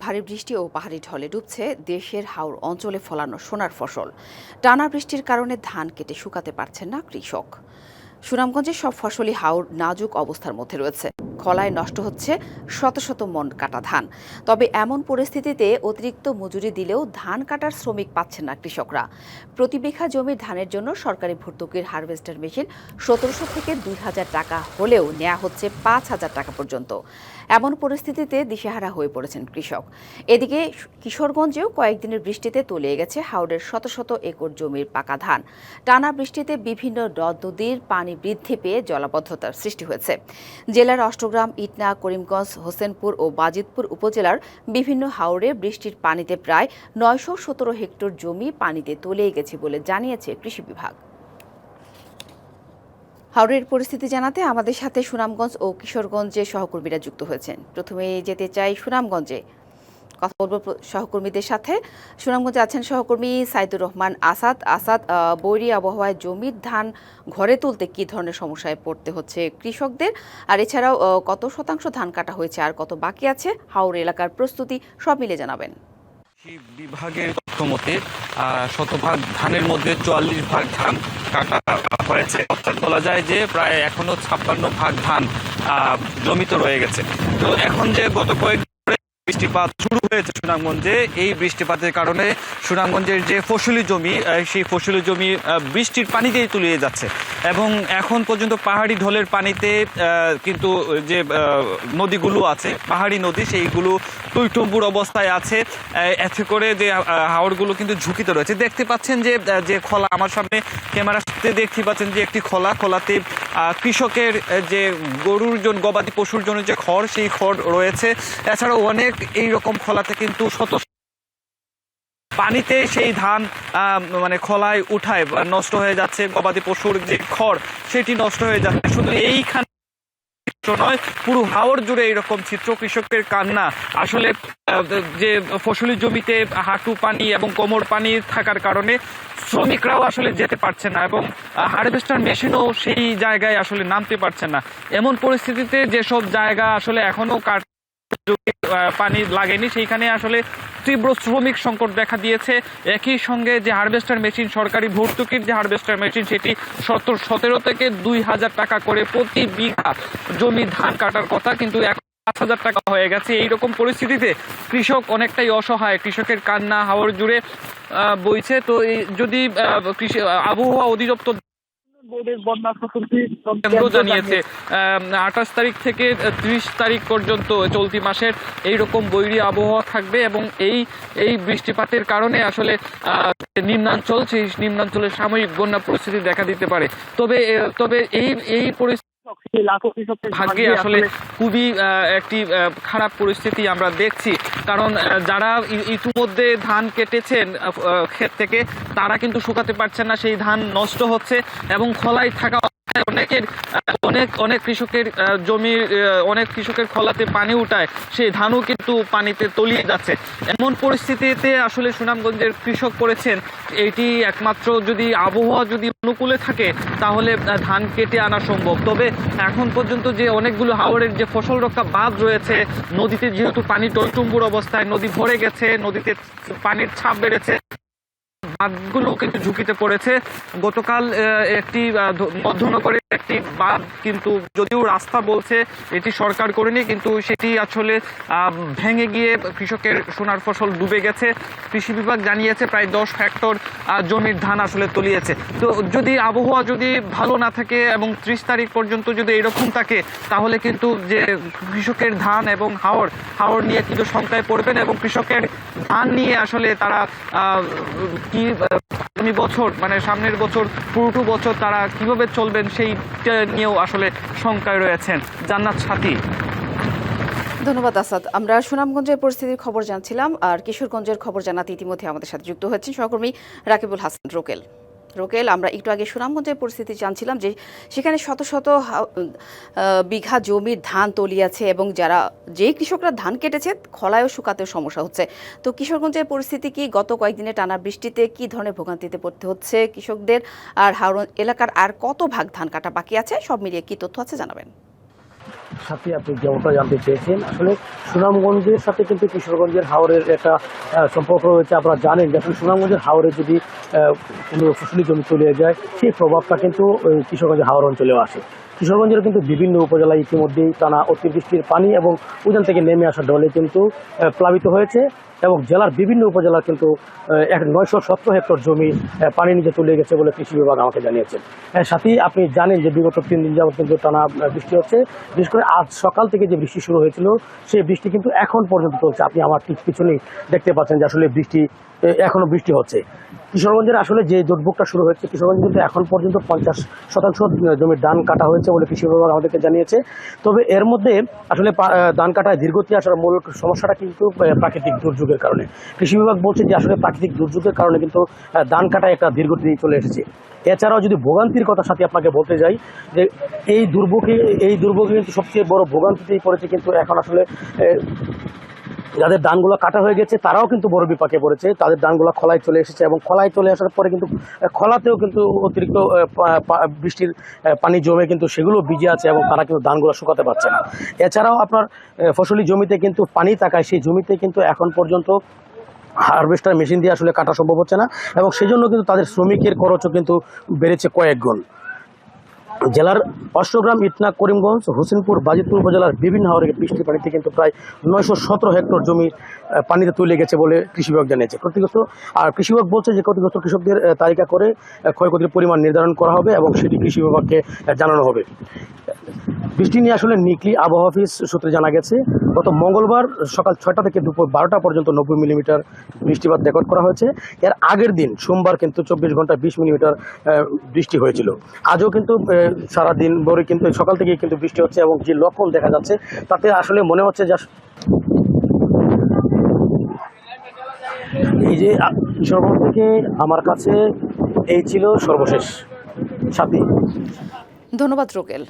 ভারী বৃষ্টি ও পাহাড়ি ঢলে ডুবছে দেশের হাওর অঞ্চলে ফলানো সোনার ফসল। টানা বৃষ্টির কারণে ধান কেটে শুকাতে পারছেন না কৃষক। সুনামগঞ্জের সব ফসলই হাওর নাজুক অবস্থার মধ্যে রয়েছে। খলায় নষ্ট হচ্ছে শত শত মন কাটা ধান। তবে এমন পরিস্থিতিতে অতিরিক্ত মজুরি দিলেও ধান কাটার শ্রমিক পাচ্ছেন না কৃষকরা। প্রতি বিঘা জমির ধানের জন্য সরকারি ভর্তুকির হারভেস্টার মেশিন ১৭০০ থেকে ২,০০০ টাকা হলেও নেওয়া হচ্ছে ৫,০০০ টাকা পর্যন্ত। এমন পরিস্থিতিতে দিশেহারা হয়ে পড়েছেন কৃষক। এদিকে কিশোরগঞ্জেও কয়েকদিনের বৃষ্টিতে তলিয়ে গেছে হাওরের শত শত একর জমির পাকা ধান। টানা বৃষ্টিতে বিভিন্ন নদ নদীর পানি বৃদ্ধি পেয়ে জলাবদ্ধতার সৃষ্টি হয়েছে। জেলার অষ্টগ্রাম, ইটনা, করিমগঞ্জ, হোসেনপুর ও বাজিতপুর উপজেলার বিভিন্ন হাওরে বৃষ্টির পানিতে প্রায় ৯১৭ হেক্টর জমি পানিতে তলিয়ে গেছে বলে জানিয়েছে কৃষি বিভাগ। হাওরের পরিস্থিতি জানাতে আমাদের সাথে সুনামগঞ্জ ও কিশোরগঞ্জের সহকর্মীরা যুক্ত হয়েছেন। প্রথমে যেতে চাই সুনামগঞ্জে, কথা বলবো সহকর্মীদের সাথে। সুনামগঞ্জে আছেন সহকর্মী সাইদুর রহমান আসাদ। বৈরী আবহাওয়ায় জমির ধান ঘরে তুলতে কি ধরনের সমস্যায় পড়তে হচ্ছে কৃষকদের, আর এছাড়াও কত শতাংশ ধান কাটা হয়েছে আর কত বাকি আছে, হাওর এলাকার প্রস্তুতি সব মিলে জানাবেন। বিভাগের তথ্য মতে শতভাগ ধানের মধ্যে ৪৪ ভাগ ধান কাটা হয়েছে। অর্থাৎ বলা যায় যে প্রায় এখনো ৫৬ ভাগ ধান জমিতে রয়ে গেছে। তো এখন যে গত কয়েক বৃষ্টিপাত শুরু হয়েছে সুনামগঞ্জে, এই বৃষ্টিপাতের কারণে সুনামগঞ্জের যে ফসলি জমি, সেই ফসলি জমি বৃষ্টির পানিতেই তলিয়ে যাচ্ছে এবং এখন পর্যন্ত পাহাড়ি ঢলের পানিতে কিন্তু যে নদীগুলো আছে, পাহাড়ি নদী, সেইগুলো টইটম্বুর অবস্থায় আছে। এতে করে যে হাওরগুলো কিন্তু ঝুঁকিতে রয়েছে। দেখতে পাচ্ছেন যে খোলা, আমার সামনে ক্যামেরাতে দেখতে পাচ্ছেন যে একটি খোলাতে কৃষকের যে গরুর জন্য, গবাদি পশুর জন্য যে খড়, সেই খড় রয়েছে। এছাড়াও অনেক এইরকম খোলাতে কিন্তু শত পানিতে সেই ধান মানে খোলায় উঠায় নষ্ট হয়ে যাচ্ছে। গবাদি পশুর যে খড়, সেটি নষ্ট হয়ে যাচ্ছে। শুধু এইখানে নয়, পুরো হাওর জুড়ে এইরকম চিত্র। কৃষকের কান্না। আসলে যে ফসলি জমিতে হাঁটু পানি এবং কোমর পানি থাকার কারণে শ্রমিকরাও আসলে যেতে পারছে না এবং হারভেস্টার মেশিনও সেই জায়গায় আসলে নামতে পারছে না। এমন পরিস্থিতিতে যেসব জায়গা আসলে এখনো পানি লাগেনি, সেইখানে আসলে তীব্র শ্রমিক সংকট দেখা দিয়েছে। একই সঙ্গে যে হারভেস্টার মেশিন, সরকারি ভর্তুকির যে হারভেস্টার মেশিন, সেটি ১৭ থেকে ২,০০০ টাকা করে প্রতি বিঘা জমি ধান কাটার কথা, কিন্তু ৫,০০০ টাকা হয়ে গেছে। এইরকম পরিস্থিতিতে কৃষক অনেকটাই অসহায়। কৃষকের কান্না হাওর জুড়ে বইছে। তো যদি আবহাওয়া অধিদপ্তর জানিয়েছে ২৮ তারিখ থেকে ৩০ তারিখ পর্যন্ত চলতি মাসের এইরকম বৈরী আবহাওয়া থাকবে এবং এই বৃষ্টিপাতের কারণে আসলে নিম্নাঞ্চল, সেই নিম্নাঞ্চলের সাময়িক বন্যা পরিস্থিতি দেখা দিতে পারে। তবে এই পরিস্থিতি ভাগ্যে আসলে খুবই একটি খারাপ পরিস্থিতি আমরা দেখছি। কারণ যারা ইতিমধ্যে ধান কেটেছেন ক্ষেত থেকে, তারা কিন্তু শুকাতে পারছেন না, সেই ধান নষ্ট হচ্ছে এবং খোলায় থাকা অনেক কৃষকের জমির, অনেক কৃষকের খোলাতে পানি উঠায়, সেই ধানও কিন্তু পানিতে তলিয়ে যাচ্ছে। এমন পরিস্থিতিতে আসলে সুনামগঞ্জের কৃষক করেছেন, এটি একমাত্র যদি আবহাওয়া যদি অনুকূলে থাকে তাহলে ধান কেটে আনা সম্ভব। তবে এখন পর্যন্ত যে অনেকগুলো হাওরের যে ফসল রক্ষা বাঁধ রয়েছে, নদীতে যেহেতু পানি টইটুম্বুর অবস্থায়, নদী ভরে গেছে, নদীতে পানির ছাপ বেড়েছে, বাঁধগুলো কিন্তু ঝুঁকিতে পড়েছে। গতকাল একটি মধ্যনগরের একটি বাঁধ, কিন্তু যদিও রাস্তা বলছে এটি সরকার করেনি, কিন্তু সেটি আসলে ভেঙে গিয়ে কৃষকের সোনার ফসল ডুবে গেছে। কৃষি বিভাগ জানিয়েছে প্রায় ১০ হেক্টর জমির ধান আসলে তলিয়েছে। তো যদি আবহাওয়া যদি ভালো না থাকে এবং ৩০ তারিখ পর্যন্ত যদি এরকম থাকে, তাহলে কিন্তু যে কৃষকের ধান এবং হাওর নিয়ে কিন্তু শঙ্কায় পড়বেন এবং কৃষকের ধান নিয়ে আসলে তারা কি আগামী বছর, মানে সামনের বছর, পুরোটো বছর তারা কিভাবে চলবেন সেইটা নিয়েও আসলে শঙ্কায় রয়েছেন। জান্নাত সাথী। ধন্যবাদ আসাদ। আমরা সুনামগঞ্জের পরিস্থিতির খবর জানছিলাম, আর কিশোরগঞ্জের খবর জানাতে ইতিমধ্যে আমাদের সাথে যুক্ত হয়েছেন সহকর্মী রাকিবুল হাসান রোকেল। আমরা একটু আগে সুনামগঞ্জের পরিস্থিতি জানছিলাম যে সেখানে শত শত বিঘা জমির ধান তলিয়েছে এবং যে কৃষকরা ধান কেটেছে, খলায়ও শুকাতেও সমস্যা হচ্ছে। তো কিশোরগঞ্জের পরিস্থিতি কি? গত কয়েকদিনে টানা বৃষ্টিতে কি ধরনের ভোগান্তিতে পড়তে হচ্ছে কৃষকদের, আর হাওর এলাকার আর কত ভাগ ধান কাটা বাকি আছে, সব মিলিয়ে কি তথ্য আছে জানাবেন। সাথে আপনি যেমনটা জানতে চেয়েছেন, আসলে সুনামগঞ্জের সাথে কিন্তু কিশোরগঞ্জের হাওরের একটা সম্পর্ক রয়েছে। আপনারা জানেন যে আসলে সুনামগঞ্জের হাওরে যদি কোনো ফসলি জমি চলে যায়, সেই প্রভাবটা কিন্তু ওই কিশোরগঞ্জের হাওর অঞ্চলেও আসে। কিশোরগঞ্জের কিন্তু বিভিন্ন উপজেলায় ইতিমধ্যেই টানা অতিবৃষ্টির পানি এবং উজান থেকে নেমে আসা ঢলে কিন্তু প্লাবিত হয়েছে এবং জেলার বিভিন্ন উপজেলার কিন্তু 917 হেক্টর জমি পানি নিচে চলে গেছে বলে কৃষি বিভাগ আমাকে জানিয়েছেন। সাথেই আপনি জানেন যে বিগত 3 দিন যাবত কিন্তু টানা বৃষ্টি হচ্ছে। বিশেষ করে আজ সকাল থেকে যে বৃষ্টি শুরু হয়েছিল, সেই বৃষ্টি কিন্তু এখন পর্যন্ত চলছে। আপনি আমার ঠিক পিছনেই দেখতে পাচ্ছেন যে আসলে বৃষ্টি এখনো বৃষ্টি হচ্ছে। কিশোরগঞ্জের আসলে যে দুর্ভোগটা শুরু হয়েছে, কিশোরগঞ্জ কিন্তু এখন পর্যন্ত 50% জমির ধান কাটা হয়েছে বলে কৃষি বিভাগ আমাদেরকে জানিয়েছে। তবে এর মধ্যে আসলে ধান কাটায় ধীরগতি আসার মূল সমস্যাটা কিন্তু প্রাকৃতিক দুর্যোগের কারণে। কৃষি বিভাগ বলছে যে আসলে প্রাকৃতিক দুর্যোগের কারণে কিন্তু ধান কাটায় একটা ধীরগতি চলে এসেছে। এছাড়াও যদি ভোগান্তির কথা সাথে আপনাকে বলতে যাই, যে এই দুর্ভোগে কিন্তু সবচেয়ে বড় ভোগান্তিতেই পড়েছে কিন্তু এখন আসলে যাদের ধানগুলো কাটা হয়ে গেছে তারাও কিন্তু বড় বিপাকে পড়েছে। তাদের ধানগুলো খলায় চলে এসেছে এবং খলায় চলে আসার পরে কিন্তু খলাতেও কিন্তু অতিরিক্ত বৃষ্টির পানি জমে কিন্তু সেগুলো ভিজে আছে এবং তারা কিন্তু ধানগুলো শুকাতে পারছে না। এছাড়াও আপনার ফসলি জমিতে কিন্তু পানি থাকায় সেই জমিতে কিন্তু এখন পর্যন্ত হারভেস্টার মেশিন দিয়ে আসলে কাটা সম্ভব হচ্ছে না এবং সেজন্য কিন্তু তাদের শ্রমিকের খরচও কিন্তু বেড়েছে কয়েক গুণ। জেলার অষ্টগ্রাম, ইটনা, করিমগঞ্জ, হোসেনপুর, বাজিতপুর উপজেলার বিভিন্ন হাওরে বৃষ্টির পানিতে কিন্তু প্রায় 917 হেক্টর জমি পানিতে তুলে গেছে বলে কৃষি বিভাগ জানিয়েছে। ক্ষতিগ্রস্ত আর কৃষি বিভাগ বলছে যে ক্ষতিগ্রস্ত কৃষকদের তালিকা করে ক্ষয়ক্ষতির পরিমাণ নির্ধারণ করা হবে এবং সেটি কৃষি বিভাগকে জানানো হবে। বৃষ্টি নিয়ে আসলে নিকলি আবহাওয়া অফিস সূত্রে জানা গেছে, গত মঙ্গলবার সকাল 6টা থেকে দুপুর 12টা পর্যন্ত 90 মিলিমিটার বৃষ্টিপাত রেকর্ড করা হয়েছে। এর আগের দিন সোমবার কিন্তু 24 ঘন্টায় 20 মিলিমিটার বৃষ্টি হয়েছিল। আজও কিন্তু সারাদিন ভরে কিন্তু সকাল থেকেই কিন্তু বৃষ্টি হচ্ছে এবং যে লক্ষণ দেখা যাচ্ছে তাতে আসলে মনে হচ্ছে যে এই যে কিশোরগঞ্জ থেকে আমার কাছে এই ছিল সর্বশেষ সাথী। ধন্যবাদ রোকেল।